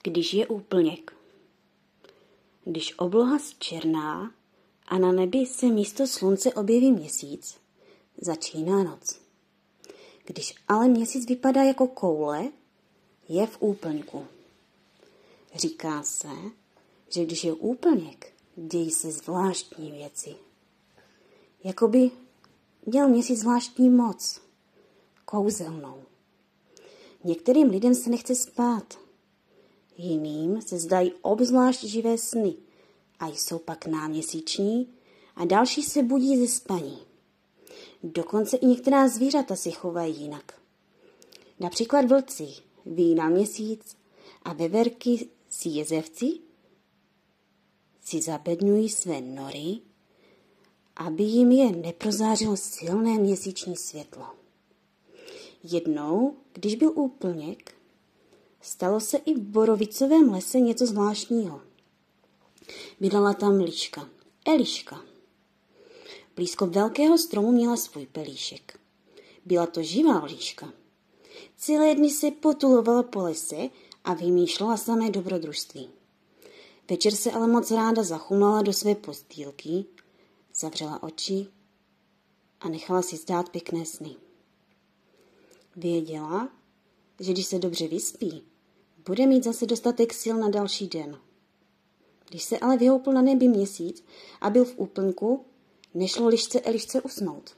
Když je úplněk. Když obloha zčerná a na nebi se místo slunce objeví měsíc, začíná noc. Když ale měsíc vypadá jako koule, je v úplňku. Říká se, že když je úplněk, dějí se zvláštní věci. Jakoby měl měsíc zvláštní moc, kouzelnou. Některým lidem se nechce spát, jiným se zdají obzvlášť živé sny a jsou pak náměsíční a další se budí ze spaní. Dokonce i některá zvířata se chovají jinak. Například vlci ví na měsíc a veverky si jezevci si zabedňují své nory, aby jim je neprozářilo silné měsíční světlo. Jednou, když byl úplněk, stalo se i v borovicovém lese něco zvláštního. Bydlela tam liška, Eliška. Blízko velkého stromu měla svůj pelíšek. Byla to živá liška. Celé dny se potulovala po lese a vymýšlela samé dobrodružství. Večer se ale moc ráda zachumlala do své postýlky, zavřela oči a nechala si zdát pěkné sny. Věděla, že když se dobře vyspí, bude mít zase dostatek sil na další den. Když se ale vyhoupl na nebi měsíc a byl v úplňku, nešlo lišce Elišce usnout.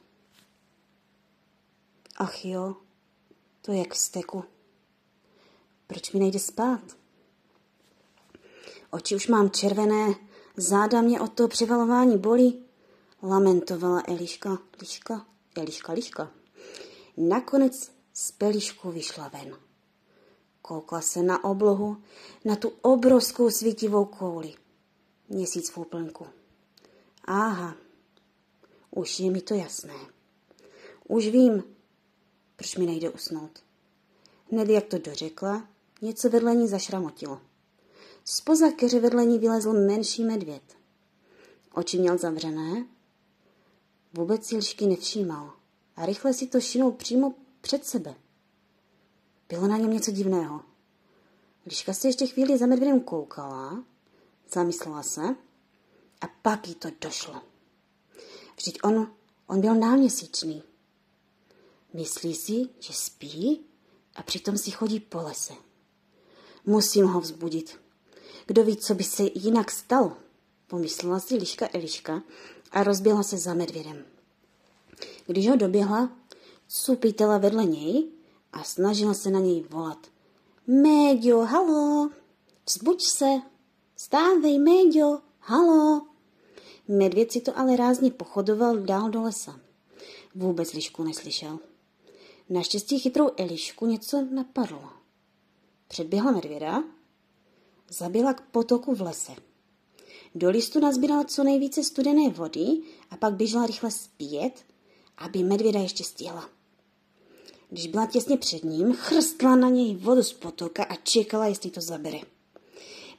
Ach jo, to je jak v steku. Proč mi nejde spát? Oči už mám červené, záda mě od toho převalování bolí, lamentovala Eliška. Nakonec z pelíšku vyšla ven. Koukla se na oblohu, na tu obrovskou svítivou kouli. Měsíc v úplňku. Aha, už je mi to jasné. Už vím, proč mi nejde usnout. Hned jak to dořekla, něco vedle ní zašramotilo. Zpoza keře vedle ní vylezl menší medvěd. Oči měl zavřené, vůbec si lišky nevšímal a rychle si to šinul přímo před sebe. Bylo na něm něco divného. Liška se ještě chvíli za medvědem koukala, zamyslela se a pak jí to došlo. Vždyť on byl náměsíčný. Myslí si, že spí a přitom si chodí po lese. Musím ho vzbudit. Kdo ví, co by se jinak stalo, pomyslela si liška Eliška a rozběhla se za medvědem. Když ho doběhla, supítela vedle něj a snažila se na něj volat. Méďo, halo, vzbuď se, stávej, Méďo, halo. Medvěd si to ale rázně pochodoval dál do lesa. Vůbec lišku neslyšel. Naštěstí chytrou Elišku něco napadlo. Předběhla medvěda, zaběhla k potoku v lese. Do listu nazbírala co nejvíce studené vody a pak běžela rychle zpět, aby medvěda ještě stihla. Když byla těsně před ním, chrstla na něj vodu z potoka a čekala, jestli to zabere.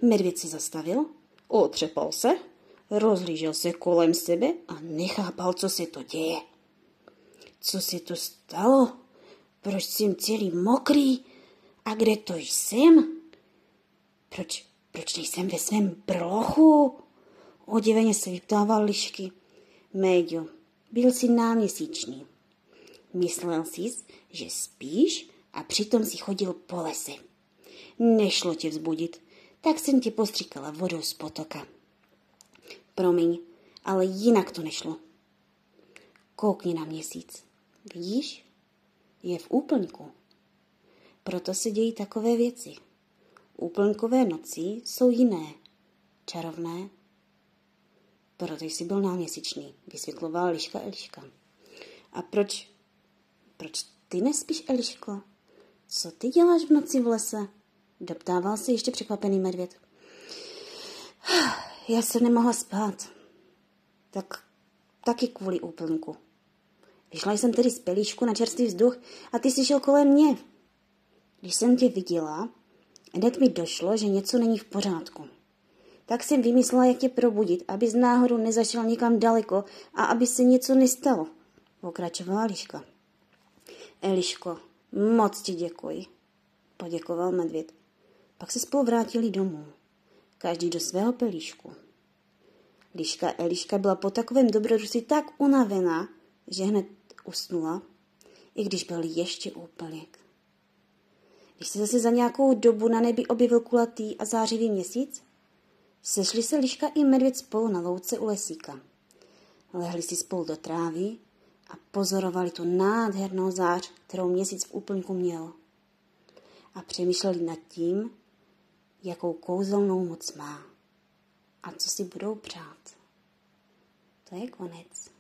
Medvěd se zastavil, otřepal se, rozhlížel se kolem sebe a nechápal, co se to děje. Co se to stalo? Proč jsem celý mokrý? A kde to jsem? Proč nejsem ve svém brlochu? Odiveně se vyptával lišky. Méďo, byl jsi náměsíčný. Myslel jsi, že spíš a přitom si chodil po lese. Nešlo tě vzbudit, tak jsem tě postříkala vodou z potoka. Promiň, ale jinak to nešlo. Koukni na měsíc. Vidíš? Je v úplňku. Proto se dějí takové věci. Úplňkové noci jsou jiné, čarovné. Proto jsi byl náměsíčný, vysvětlovala liška Eliška. A proč ty nespíš, Eliško? Co ty děláš v noci v lese? Doptával se ještě překvapený medvěd. Já se nemohla spát. Taky kvůli úplňku. Vyšla jsem tedy z pelíšku na čerstvý vzduch a ty jsi šel kolem mě. Když jsem tě viděla, hned mi došlo, že něco není v pořádku. Tak jsem vymyslela, jak tě probudit, abys náhodou nezašel někam daleko a aby se něco nestalo, pokračovala liška. Eliško, moc ti děkuji, poděkoval medvěd. pak se spolu vrátili domů, každý do svého pelíšku. Liška Eliška byla po takovém dobrodružství tak unavená, že hned usnula, i když byl ještě úplněk. Když se zase za nějakou dobu na nebi objevil kulatý a zářivý měsíc, sešli se liška i medvěd spolu na louce u lesíka. Lehli si spolu do trávy a pozorovali tu nádhernou zář, kterou měsíc v úplňku měl. A přemýšleli nad tím, jakou kouzelnou moc má a co si budou přát. To je konec.